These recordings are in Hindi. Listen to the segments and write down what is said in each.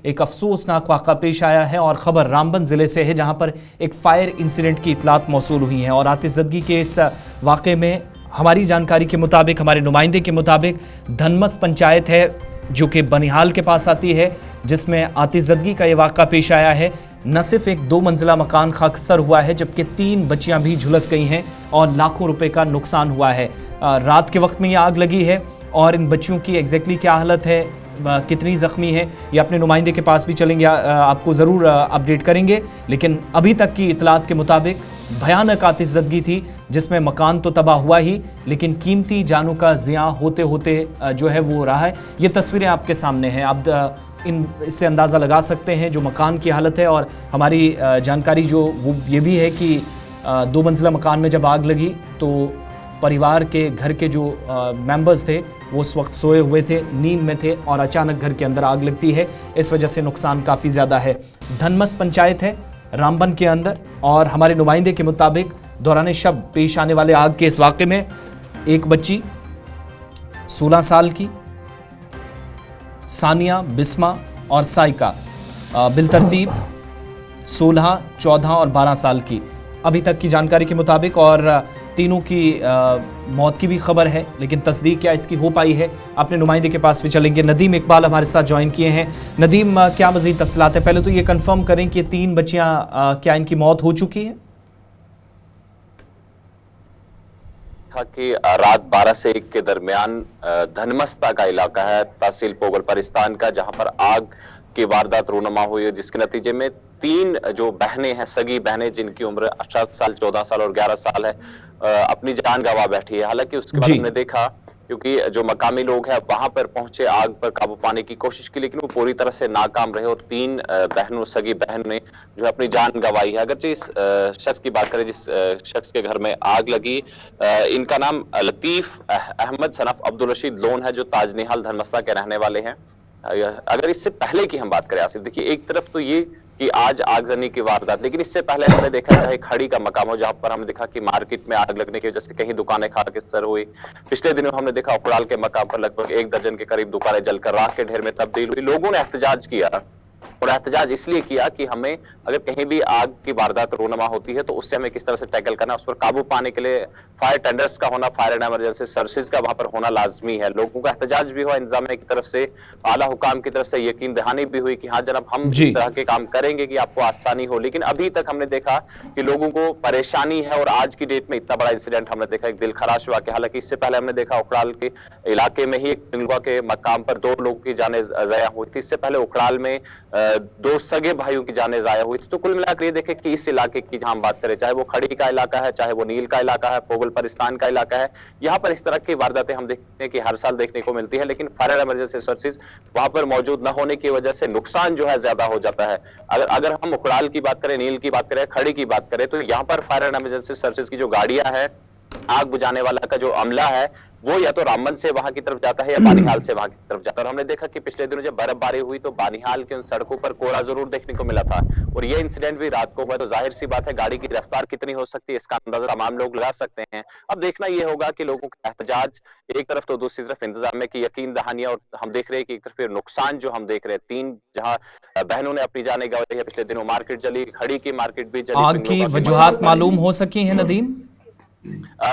एक अफसोसनाक वाक़ा पेश आया है और ख़बर रामबन ज़िले से है, जहां पर एक फायर इंसिडेंट की इतलात मौसूल हुई है। और आतिशज़दगी के इस वाक़े में हमारी जानकारी के मुताबिक, हमारे नुमाइंदे के मुताबिक, धनमस पंचायत है जो कि बनिहाल के पास आती है, जिसमें आतिशज़दगी का ये वाक़ा पेश आया है। न सिर्फ एक 2 मंजिला मकान खाकस्तर हुआ है, जबकि 3 बच्चियां भी झुलस गई हैं और लाखों रुपए का नुकसान हुआ है। रात के वक्त में ये आग लगी है और इन बच्चियों की एग्जैक्टली क्या हालत है, कितनी ज़ख्मी है, ये अपने नुमाइंदे के पास भी चलेंगे, आपको ज़रूर अपडेट करेंगे। लेकिन अभी तक की इतलात के मुताबिक भयानक आतिशज़दगी थी, जिसमें मकान तो तबाह हुआ ही, लेकिन कीमती जानों का ज़िया होते होते जो है वो रहा है। ये तस्वीरें आपके सामने हैं, आप इससे अंदाज़ा लगा सकते हैं जो मकान की हालत है। और हमारी जानकारी जो वो ये भी है कि 2 मंजिला मकान में जब आग लगी तो परिवार के घर के जो मेंबर्स थे वो उस वक्त सोए हुए थे, नींद में थे, और अचानक घर के अंदर आग लगती है। इस वजह से नुकसान काफ़ी ज़्यादा है। धनमस पंचायत है रामबन के अंदर, और हमारे नुमाइंदे के मुताबिक दौरान शब पेश आने वाले आग के इस वाक़े में एक बच्ची 16 साल की सानिया, बिस्मा और साइका बिलतरतीब 16, 14 और 12 साल की अभी तक की जानकारी के मुताबिक, और तीनों की मौत की भी खबर है, लेकिन तस्दीक क्या इसकी हो पाई है, अपने नुमाइंदे के पास भी चलेंगे। नदीम इकबाल हमारे साथ ज्वाइन किए हैं। नदीम, क्या मज़ीद तफसीलात है? पहले तो ये कंफर्म करें कि 3 बच्चियां क्या इनकी मौत हो चुकी है? कि रात 12 से 1 के दरमियान धनमस्ता का इलाका है, तहसील पोगल परिस्तान का, जहां पर आग की वारदात रूनुमा हुई है, जिसके नतीजे में 3 जो बहनें हैं, सगी बहनें, जिनकी उम्र 18 साल, 14 साल और 11 साल है, अपनी जान गंवा बैठी है। हालांकि उसके बाद हमने देखा, क्योंकि जो मकामी लोग हैं वहां पर पहुंचे, आग पर काबू पाने की कोशिश की, लेकिन वो पूरी तरह से नाकाम रहे और 3 बहनों, सगी बहन ने जो अपनी जान गंवाई है। अगरचे इस शख्स की बात करें, जिस शख्स के घर में आग लगी, इनका नाम लतीफ अहमद सनफ अब्दुल रशीद लोन है, जो ताजनिहाल धनमस्ता के रहने वाले हैं। अगर इससे पहले की हम बात करें आसिफ, देखिए एक तरफ तो ये कि आज आगजनी की वारदात, लेकिन इससे पहले हमने देखा, चाहे खड़ी का मकाम हो, जहां पर हमने देखा कि मार्केट में आग लगने की वजह से कहीं दुकानें खाकस्तर हुई। पिछले दिनों हमने देखा उखड़ाल के मकाम पर लगभग 1 दर्जन के करीब दुकानें जलकर राख के ढेर में तब्दील हुई। लोगों ने एहतजाज किया, और एहतजाज इसलिए किया कि हमें अगर कहीं भी आग की वारदात रूनुमा होती है तो उससे हमें किस तरह से टैकल करना, उस पर काबू पाने के लिए फायर टेंडर्स का होना, फायर एंड इमरजेंसी सर्विसेज का वहां पर होना लाजमी है। लोगों का एहतजाज भी हुआ, इंतजामिया की तरफ से, आला हुकाम की तरफ से यकीन दहानी भी हुई कि हाँ जनाब, हम इस तरह के काम करेंगे कि आपको आसानी हो। लेकिन अभी तक हमने देखा कि लोगों को परेशानी है, और आज की डेट में इतना बड़ा इंसिडेंट हमने देखा, एक दिल खराश वाक़या। हालांकि इससे पहले हमने देखा उखड़ाल के इलाके में ही एक तिलवा के मकाम पर 2 लोगों की जानें ज़ाया हुई थी। इससे पहले उखड़ाल में 2 सगे भाइयों की जानें ज़ाया हुई थी। तो कुल मिलाकर ये देखें कि इस इलाके की जहां हम बात करें, चाहे वो खड़ी का इलाका है, चाहे वो नील का इलाका है, पोगल परिस्तान का इलाका है, यहाँ पर इस तरह की वारदातें हम देखते हैं कि हर साल देखने को मिलती है। लेकिन फायर इमरजेंसी सर्विसेज वहां पर मौजूद न होने की वजह से नुकसान जो है ज्यादा हो जाता है। अगर हम उखड़ाल की बात करें, नील की बात करें, खड़ी की बात करें, तो यहाँ पर फायर इमरजेंसी सर्विसेज की जो गाड़ियां हैं, आग बुझाने वाला का जो अमला है, वो या तो रामबन से वहां की तरफ जाता है या बानिहाल से वहां की तरफ जाता है। और हमने देखा कि पिछले दिनों जब बर्फबारी हुई तो बानिहाल के उन सड़कों पर कोहरा जरूर देखने को मिला था, और ये इंसिडेंट भी रात को हुआ। तो जाहिर सी बात है, गाड़ी की रफ्तार कितनी हो सकती है, इसका अंदाजा तमाम लोग लगा सकते हैं। अब देखना ये होगा कि लोगों का एहतजाज एक तरफ, तो दूसरी तरफ इंतजामिया की यकीन दहानियां, और हम देख रहे हैं कि एक तरफ नुकसान जो हम देख रहे हैं, 3 जहां बहनों ने अपनी जानें गंवाई है, पिछले दिनों मार्केट जली, खड़ी की मार्केट भी जली। आग की वजूहात मालूम हो सकी है नदीम?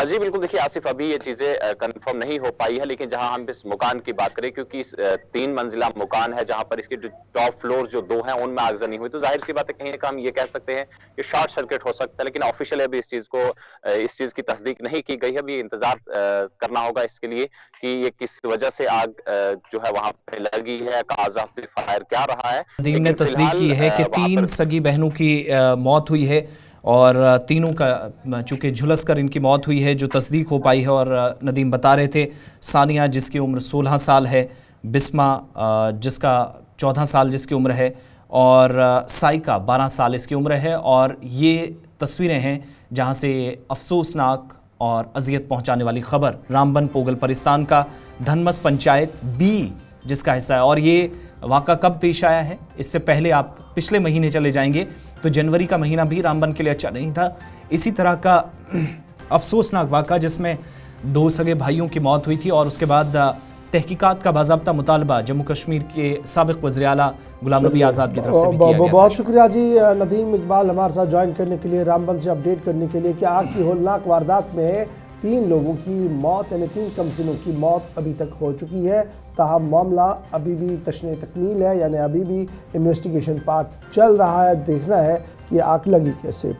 जी बिल्कुल, देखिए आसिफ, अभी ये चीजें कंफर्म नहीं हो पाई है, लेकिन जहां हम इस मकान की बात करें, क्योंकि इस 3 मंजिला मकान है, जहां पर इसके जो टॉप फ्लोर जो 2 हैं उनमें आगजनी हुई, तो जाहिर सी बात है कहीं ना कहीं हम ये कह सकते हैं कि शॉर्ट सर्किट हो सकता है। लेकिन ऑफिशियली अभी इस चीज की तस्दीक नहीं की गई है। अभी इंतजार करना होगा इसके लिए कि ये किस वजह से आग जो है वहां पे लगी है, काज ऑफ द फायर क्या रहा है। नदीम ने तस्दीक की है कि 3 सगी बहनों की मौत हुई है, और तीनों का चूँकि झुलस कर इनकी मौत हुई है, जो तस्दीक हो पाई है। और नदीम बता रहे थे, सानिया जिसकी उम्र 16 साल है, बिस्मा जिसका 14 साल जिसकी उम्र है, और साइका 12 साल इसकी उम्र है। और ये तस्वीरें हैं जहां से अफसोसनाक और अजियत पहुंचाने वाली खबर रामबन पोगल परिस्तान का धनमस पंचायत बी जिसका हिस्सा है। और ये वाक़ा कब पेश आया है? इससे पहले आप पिछले महीने चले जाएंगे तो जनवरी का महीना भी रामबन के लिए अच्छा नहीं था। इसी तरह का अफसोसनाक वाक़ा जिसमें 2 सगे भाइयों की मौत हुई थी, और उसके बाद तहकीकात का बाज़ाब्ता मुतालबा जम्मू कश्मीर के साबिक़ वज़ीर आला गुलाम नबी आज़ाद की तरफ से भी किया गया। बहुत शुक्रिया जी नदीम इकबाल हमारे साथ ज्वाइन करने के लिए, रामबन से अपडेट करने के लिए कि आग की होलनाक वारदात में 3 लोगों की मौत यानी 3 कमसिनों की मौत अभी तक हो चुकी है। ताहम मामला अभी भी तशने तकमील है, यानी अभी भी इन्वेस्टिगेशन पार्ट चल रहा है। देखना है कि आग लगी कैसे।